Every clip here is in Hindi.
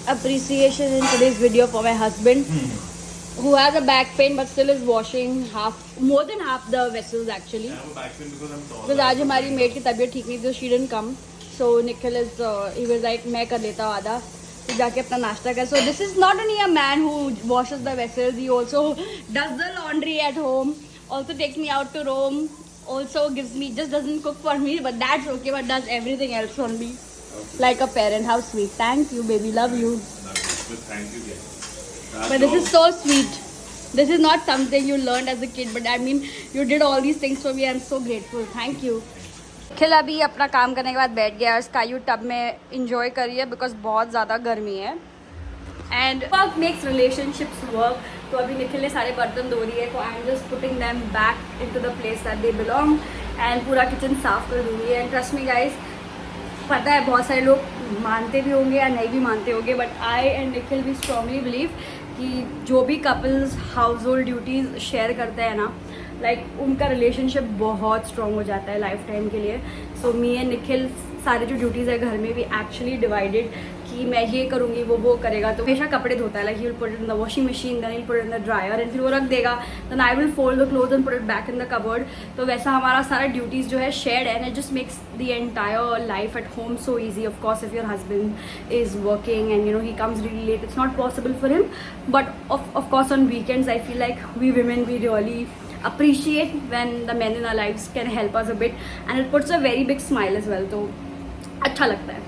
appreciation in today's video for my husband who has a back pain but still is washing more than half the vessels actually. I have a back pain because I'm tall. Because आज हमारी मेड की तबीयत ठीक नहीं थी, she didn't come. So Nikhil is he was like मैं कर लेता हूँ आधा, तो जाके अपना नाश्ता कर. So this is not only a man who washes the vessels, he also does the laundry at home, also takes me out to Rome, also gives me, just doesn't cook for me, but that's okay, but does everything else for me. Okay. Like a parent. How sweet. Thank you, baby. Love you. But thank you, dear. But this is so sweet. This is not something you learned as a kid, but I mean, you did all these things for me. I'm so grateful. Thank you. खिल अभी अपना काम करने के बाद बैठ गया और स्काई टब में इंजॉय करिए बिकॉज बहुत ज़्यादा गर्मी है. And work makes relationships work. तो अभी निखिल ने सारे बर्तन धो रही है, तो I am just putting them back into the place that they belong and पूरा किचन साफ कर दूँगी. एंड ट्रस्ट मी गाइज, पता है बहुत सारे लोग मानते भी होंगे या नहीं भी मानते होंगे, but I and Nikhil we strongly believe कि जो भी couples household duties share करते हैं ना, लाइक उनका रिलेशनशिप बहुत स्ट्रॉन्ग हो जाता है लाइफ टाइम के लिए. सो मी एंड निखिल सारे जो ड्यूटीज़ है घर में भी एक्चुअली डिवाइडेड कि मैं ये करूँगी वो करेगा. तो हमेशा कपड़े धोता है, like he will put it in the washing machine, then he will put it in the dryer and फिर वो रख देगा, then I will fold the cloth and put it back in the cupboard. तो वैसा हमारा सारा ड्यूटीज़ जो है शेयर्ड है, and it just makes the entire life at home so easy. Of course if your husband is working and you know he comes really late, it's not possible for him, but of course on weekends I feel like we women we really appreciate when the men in our lives can help us a bit, and it puts a very big smile as well. तो अच्छा लगता है.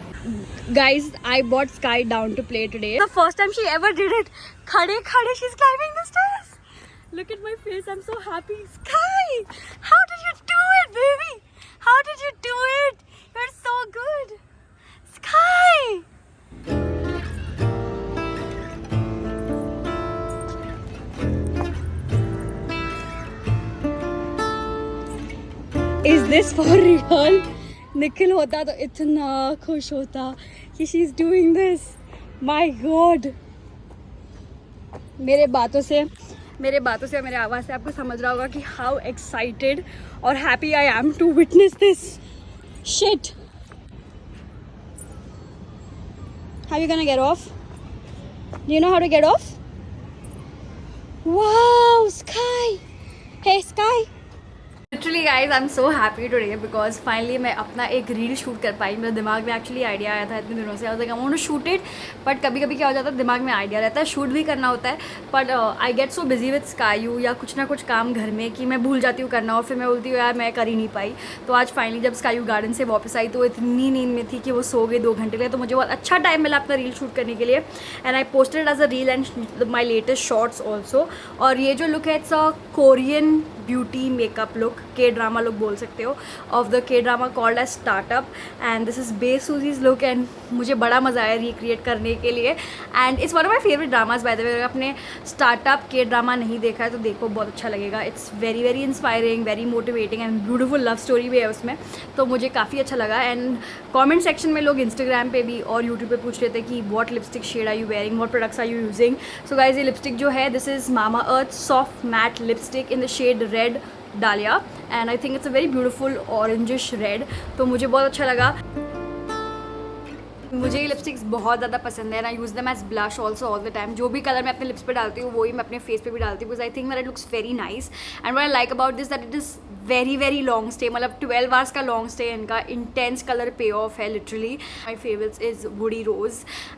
Guys, I brought Sky down to play today. The first time she ever did it. खड़े she's climbing the stairs. Look at my face, I'm so happy. Sky, how did you do it, baby? How did you do it? You're so good. Sky. Is this for real? Nikhil होता तो इतना खुश होता कि she is doing this. My God. मेरे बातों से मेरे आवाज़ से आपको समझ रहा होगा कि हाउ एक्साइटेड और happy I am to witness this shit. How you gonna get off? You know how to get off? Wow sky. Hey sky. Literally guys, I'm so happy today because finally मैं अपना एक रील शूट कर पाई. मेरे दिमाग में एक्चुअली आइडिया आया था इतने दिनों से. I was like, I want to shoot it, but कभी कभी क्या हो जाता है, दिमाग में आइडिया रहता है, शूट भी करना होता है, but I get so busy with स्कायू या कुछ ना कुछ काम घर में कि मैं भूल जाती हूँ करना, और फिर मैं बोलती हूँ यार मैं कर ही नहीं पाई. तो आज फाइनली जब स्कायू गार्डन से वापस आई तो इतनी नींद में थी कि वो सो गई 2 घंटे के लिए. तो मुझे बहुत अच्छा टाइम मिला अपना रील शूट करने के लिए, and I posted as a reel and my latest shorts also. और ये जो लुक है, it's a Korean beauty makeup look, K drama look बोल सकते हो, of the K drama called as Startup, and this is Bae Suzy's look. एंड मुझे बड़ा मज़ा आया रिक्रिएट करने के लिए, and it's one of my favourite dramas by the way. अगर आपने स्टार्टअप के ड्रामा नहीं देखा है तो देखो, बहुत अच्छा लगेगा. It's very very inspiring, very motivating and beautiful love story भी है उसमें. तो मुझे काफ़ी अच्छा लगा. एंड कॉमेंट सेक्शन में लोग इंस्टाग्राम पे भी और यूट्यूब पे पूछ रहे थे कि what lipstick shade are you wearing, what products are you using. So guys, ये लिपस्टिक जो है, this is Mamaearth soft matte lipstick in the shade red dahlia, and I think it's a very beautiful orangish red. तो मुझे बहुत अच्छा लगा. मुझे ये लिपस्टिक्स बहुत ज़्यादा पसंद है, and I use them as blush also all the time. जो भी कलर मैं अपने लिप्स पे डालती हूँ वही मैं अपने फेस पे भी डालती हूँ, because I think that it looks very nice. And what I like about this that it is very very long stay, मतलब 12 आवर्स का लॉन्ग स्टे. इनका इंटेंस कलर पे ऑफ है literally. My favourites is woody rose,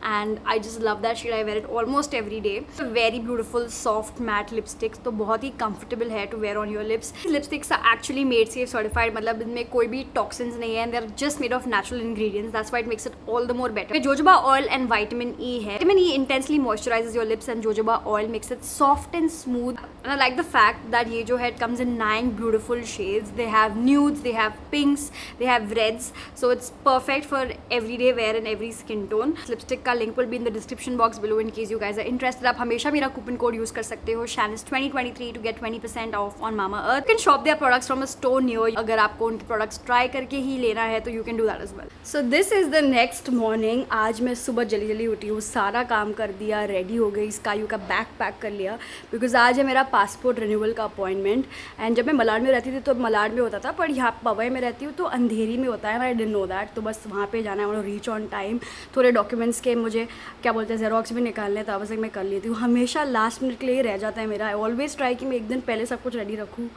and I just love that shade. I wear it almost every day. Very beautiful soft matte lipsticks, तो बहुत ही कंफर्टेबल है to wear on your lips. Lipsticks are actually made safe certified, मतलब इनमें कोई भी टॉक्सिन्स नहीं है, and they are just made of natural ingredients. That's why it makes it all the more better. Jojoba oil and vitamin E है. Vitamin E intensely moisturizes your lips and jojoba oil makes it soft and smooth. And I like the fact that ये जो है it comes in 9 beautiful shades. They have nudes, they have pinks, they have reds. So it's perfect for everyday wear and every skin tone. Lipstick का link will be in the description box below in case you guys are interested. आप हमेशा मेरा coupon code use कर सकते हो Shanice2023 to get 20% off on Mama Earth. You can shop their products from a store near you. अगर आपको उनके products try करके ही लेना है तो you can do that as well. So this is the next morning. आज मैं सुबह जल्दी जल्दी उठी हूँ, सारा काम कर दिया, रेडी हो गई, स्कायू का बैग पैक कर लिया, बिकॉज आज है मेरा पासपोर्ट रिन्यूअल का अपॉइंटमेंट. एंड जब मैं मलाड में रहती थी तो मलाड में होता था, पर यहाँ पवई में रहती हूँ तो अंधेरी में होता है, आई डिडंट नो दैट। तो बस वहाँ पे जाना है, मतलब रीच ऑन टाइम। थोड़े डॉक्यूमेंट्स के मुझे क्या बोलते हैं जेरोक्स भी निकालने, तो बस मैं कर लेती हूँ। हमेशा लास्ट मिनट के लिए ही रह जाता है मेरा। आई ऑलवेज ट्राई कि मैं एक दिन पहले सब कुछ रेडी रखूँ,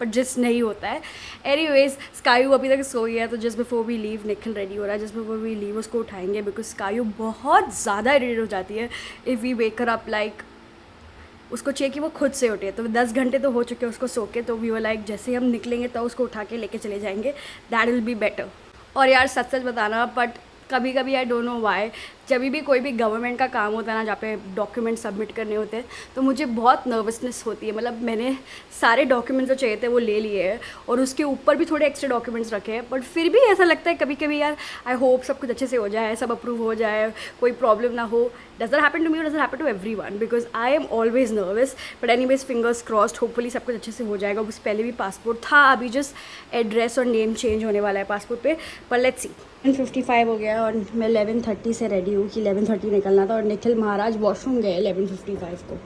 बट जिस नहीं होता है। एनीवेज स्कायू अभी तक सोई है, तो just before we leave Nikhil ready हो रहा है। जस्ट बिफोर वी लीव उसको उठाएंगे, बिकॉज स्कायू बहुत ज़्यादा इरिटेट हो जाती है if we wake her up. Like उसको चाहिए कि वो खुद से उठे। तो 10 घंटे तो हो चुके हैं उसको सो के, तो वी वर लाइक जैसे ही हम निकलेंगे तो उसको उठा के लेके चले जाएंगे, दैट विल बी बेटर। और यार सच सच बताना, बट कभी कभी आई डोंट नो वाई, जब भी कोई भी गवर्नमेंट का काम होता है ना, जहाँ पे डॉक्यूमेंट सबमिट करने होते हैं, तो मुझे बहुत नर्वसनेस होती है। मतलब मैंने सारे डॉक्यूमेंट्स जो चाहिए थे वो ले लिए हैं, और उसके ऊपर भी थोड़े एक्स्ट्रा डॉक्यूमेंट्स रखे हैं, बट फिर भी ऐसा लगता है कभी कभी यार आई होप सब कुछ अच्छे से हो जाए, सब अप्रूव हो जाए, कोई प्रॉब्लम ना हो। Does that happen to me, does that happen to everyone, because I am always nervous. But anyways fingers crossed, hopefully सब कुछ अच्छे से हो जाएगा। उस पहले भी पासपोर्ट था, अभी जस्ट एड्रेस और नेम चेंज होने वाला है पासपोर्ट पे, पर लेट्स सी। 11:55 हो गया और मैं 11:30 से रेडी हूँ कि 11:30 निकलना था, और निखिल महाराज वॉशरूम गए 11:55 को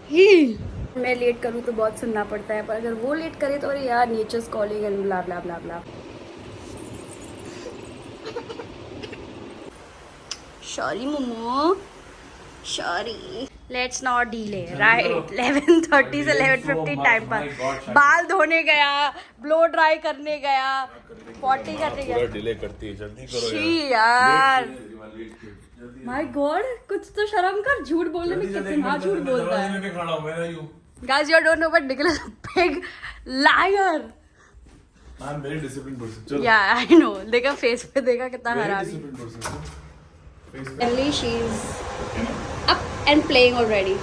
ही। मैं लेट करूँ तो बहुत सुनना पड़ता है, पर अगर वो लेट करे तो अरे यार nature's calling and blah blah blah blah. Sorry Momo, sorry, let's not delay, right. 11:30 से 11:50 टाइम पर बाल धोने गया, ब्लो ड्राई करने गया, पॉटी करने गया। डिले करती है, जल्दी करो छी यार, माय गॉड, कुछ तो शर्म कर। झूठ बोलने में कितना झूठ बोलता है। Guys you don't know but Nikhil is a big liar. I am very disciplined person. Yeah I no, देखा फेस पे, देखा कितना हरामी। Emily, she's up and playing already.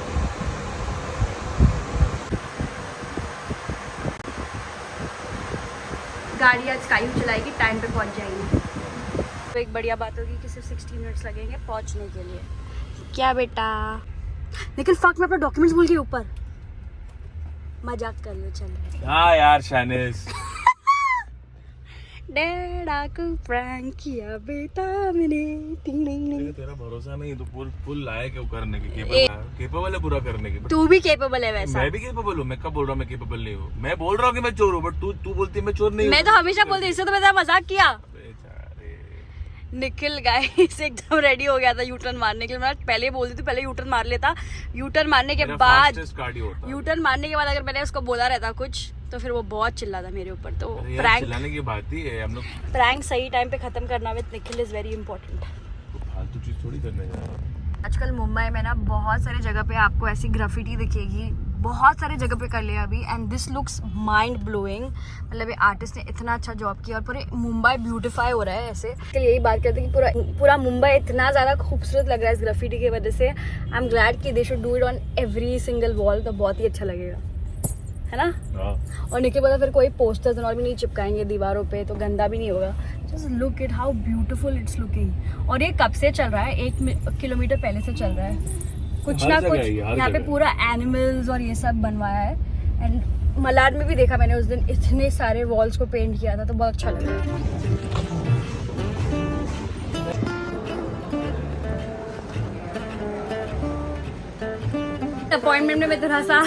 गाड़ी आज स्काई चलाएगी, टाइम पे पहुंच जाएगी। तो एक बढ़िया बात होगी कि सिर्फ 60 मिनट्स लगेंगे पहुंचने के लिए। क्या बेटा? लेकिन फक, मैं अपना डॉक्यूमेंट्स भूल गई ऊपर। मजाक कर लो, चल। हाँ यार शानिस, डैडा को प्रैंक किया बेटा मैंने, टिंग टिंग टिंग। तेरा भरोसा नहीं तो फुल लायक है वो करने के, केपेबल है पूरा करने के। तू भी केपेबल है वैसा। मैं भी केपेबल हूँ। मैं कब बोल रहा हूँ मैं केपेबल नहीं हूँ? मैं बोल रहा हूँ कि मैं चोर हूँ, बट तू बोलती है मैं चोर नहीं हूँ। मैं तो हमेशा बोलती, इससे तो मैं मजाक किया। निखिल गाइस एकदम रेडी हो गया था यू टर्न मारने के लिए। मैं पहले बोलती थी पहले यू टर्न मार लेता, यू टर्न मारने के बाद अगर मैंने उसको बोला रहता कुछ तो फिर वो बहुत चिल्लाता मेरे ऊपर। तो प्रैंक चिल्लाने की बात ही है, हम लोग प्रैंक सही टाइम पे खत्म करना with Nikhil is very important. फालतू चीज थोड़ी करने जा रहे हैं। आजकल मुंबई में ना बहुत सारे जगह पे आपको ऐसी ग्राफिटी दिखेगी, बहुत सारे जगह पे कर लिया अभी, and this looks mind blowing. मतलब ये आर्टिस्ट ने इतना अच्छा जॉब किया और पूरे मुंबई ब्यूटीफाई हो रहा है ऐसे। यही बात करते हैं कि पूरा मुंबई इतना ज़्यादा खूबसूरत लग रहा है इस ग्राफिटी की वजह से। आई एम ग्लैड कि they should do it on every single wall, तो बहुत ही अच्छा लगेगा, है ना। और निके बोला फिर कोई पोस्टर्स और भी नहीं चिपकाएंगे दीवारों पे, तो गंदा भी नहीं होगा। Just look it how beautiful it's looking. और ये कब से चल रहा है? 1 किलोमीटर पहले से चल रहा है। कुछ ना कुछ यहाँ पे पूरा एनिमल्स और ये सब बनवाया है। एंड मलाड में भी देखा मैंने उस दिन, इतने सारे वॉल्स को पेंट किया था, तो बहुत अच्छा लग रहा है। अपॉइंटमेंट में थोड़ा सा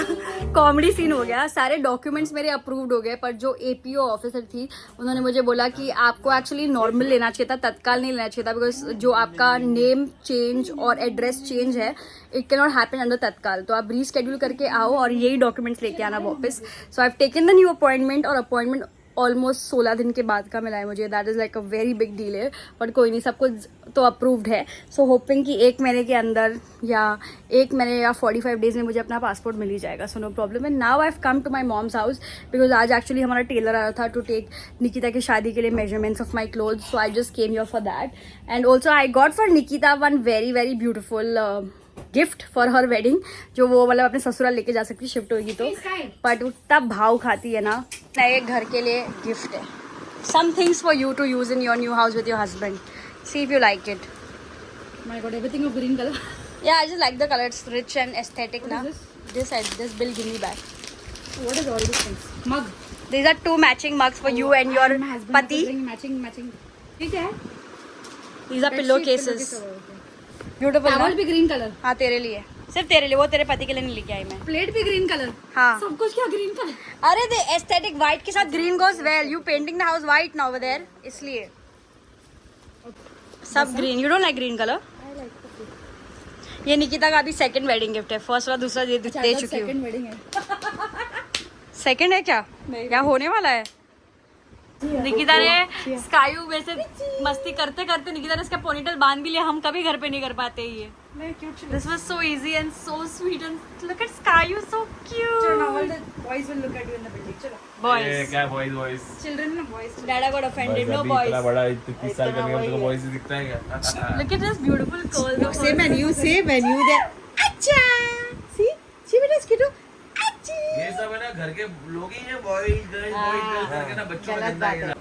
कॉमेडी सीन हो गया। सारे डॉक्यूमेंट्स मेरे अप्रूव्ड हो गए, पर जो एपीओ ऑफिसर थी उन्होंने मुझे बोला कि आपको एक्चुअली नॉर्मल लेना चाहिए था, तत्काल नहीं लेना चाहिए था, बिकॉज जो आपका नेम चेंज और एड्रेस चेंज है it can not happen under तत्काल। तो आप रीस्केड्यूल करके आओ और यही डॉक्यूमेंट्स लेके आना वापस। So I have taken the new appointment, और अपॉइंटमेंट ऑलमोस्ट 16 दिन के बाद का मिला है मुझे। That is like a very big delay, but कोई नहीं, सब कुछ तो अप्रूव्ड है। सो होपिंग कि 1 महीने के अंदर या 1 महीने या 45 डेज में मुझे अपना पासपोर्ट मिल ही जाएगा। So no problem. And now I have come to my mom's house, because आज एक्चुअली हमारा टेलर आया था टू टेक निकिता की शादी के लिए measurements of my clothes. So I just came here for that. And also I got for Nikita one very very beautiful gift for her wedding, जो वो मतलब अपने ससुराल लेके जा सकती शिफ्ट होगी तो। बट उतना भाव खाती है ना, नए घर के लिए गिफ्ट है। Some things for you to use in your new house with your husband. See if you like it. My God, everything of green color. Yeah, I just like the color. It's rich and aesthetic now. This bill give me back. What is all these things? Mug. These are 2 matching mugs for you and your My husband pati. is matching. ठीक है? These are pillow cases. Beautiful. Towel भी green color. हाँ तेरे लिए. सिर्फ तेरे लिए, वो तेरे पति के लिए नहीं लेके आई मैं। प्लेट भी ग्रीन कलर। हाँ। सब कुछ क्या ग्रीन कलर? अरे दे एस्थेटिक व्हाइट के साथ green goes well, you painting the house white now over there, इसलिए सब green. You don't like green colour? ये निकिता का अभी सेकंड वेडिंग गिफ्ट है, फर्स्ट वाला दूसरा दे चुकी हूँ। सेकंड वेडिंग है। सेकंड है क्या? या होने वाला है? निकिता ने स्कायू वैसे मस्ती करते करते निकिता ने इसका पोनीटेल बांध भी लिया, हम कभी घर पे नहीं कर पाते ये। This was so easy and so sweet and look at Scayu, so cute. चलो now all the boys will look at you in the building. चलो। Boys. क्या बॉयज Children ना boys. Dada got offended. No boys. इतना बड़ा 30 साल का नहीं तो बॉयज ही दिखता है क्या? Look at this beautiful curl. Say menu there. Acha. See? See what is cute? Acha. ये सब है ना घर के लोग ही हैं, बॉयज गर्ल्स घर के ना बच्चों का धंधा है।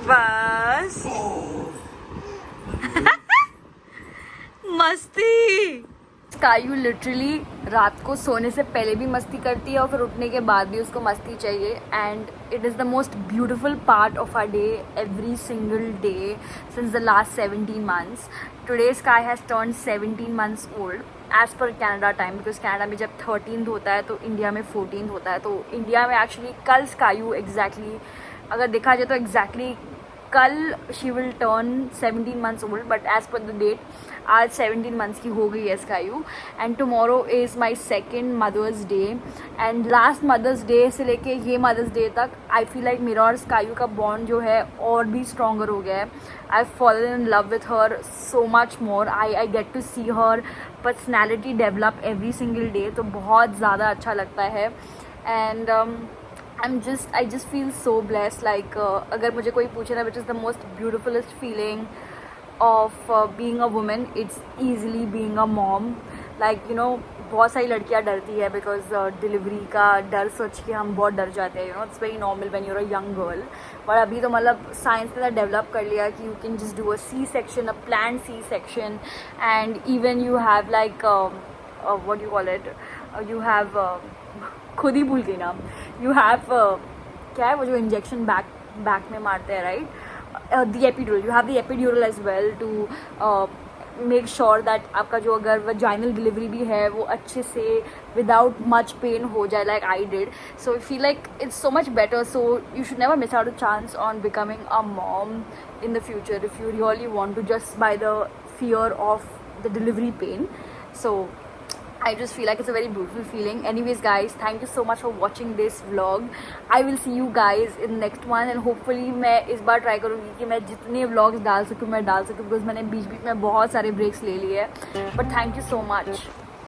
बस मस्ती। स्कायू लिटरली रात को सोने से पहले भी मस्ती करती है और फिर उठने के बाद भी उसको मस्ती चाहिए, and it is the most beautiful part of our day every single day since the last 17 months. Today sky has turn 17 months old age पर कैनेडा टाइम, बिकॉज कैनेडा में जब 13th होता है तो इंडिया में 14th होता है। तो इंडिया में एक्चुअली कल स्कायू एग्जैक्टली अगर देखा जाए तो एग्जैक्टली कल she will turn 17 months old, but as per the date आज 17 months की हो गई है स्कायू। And tomorrow is my second Mother's Day, and last Mother's Day से लेके ये मदर्स डे तक आई फील लाइक मेरा और स्कायू का बॉन्ड जो है और भी स्ट्रॉन्गर हो गया है। I fallen in love with her so much more. I get to see her personality develop every single day, तो बहुत ज़्यादा अच्छा लगता है। And I just feel so blessed. Like अगर मुझे कोई पूछे ना which is the most beautifulest feeling of being a woman, it's easily being a mom. Like you know, बहुत सारी लड़कियाँ डरती है बिकॉज डिलीवरी का डर सोच के हम बहुत डर जाते हैं। You know it's very normal when you're a young girl, but अभी तो मतलब साइंस ने डेवलप कर लिया कि you can just do a C-section, a planned C-section, and even you have like what you call it, you have खुद ही भूल गई नाम, यू हैव क्या है वो जो इंजेक्शन बैक में मारते हैं, right, the epidural, you have the epidural as well to make sure that आपका जो अगर वजाइनल डिलीवरी भी है वो अच्छे से विदाउट मच पेन हो जाए, like I did. So I feel like it's so much better. So you should never miss out a chance on becoming a mom in the future if you really want to, just by the fear of the delivery pain. So I just feel like it's a very beautiful feeling. Anyways guys, thank you so much for watching this vlog. I will see you guys in next one, and hopefully मैं इस बार ट्राई करूँगी कि मैं जितने vlogs डाल सकूँ मैं डाल सकूँ, because मैंने बीच बीच में बहुत सारे ब्रेक्स ले लिए हैं. But thank you so much.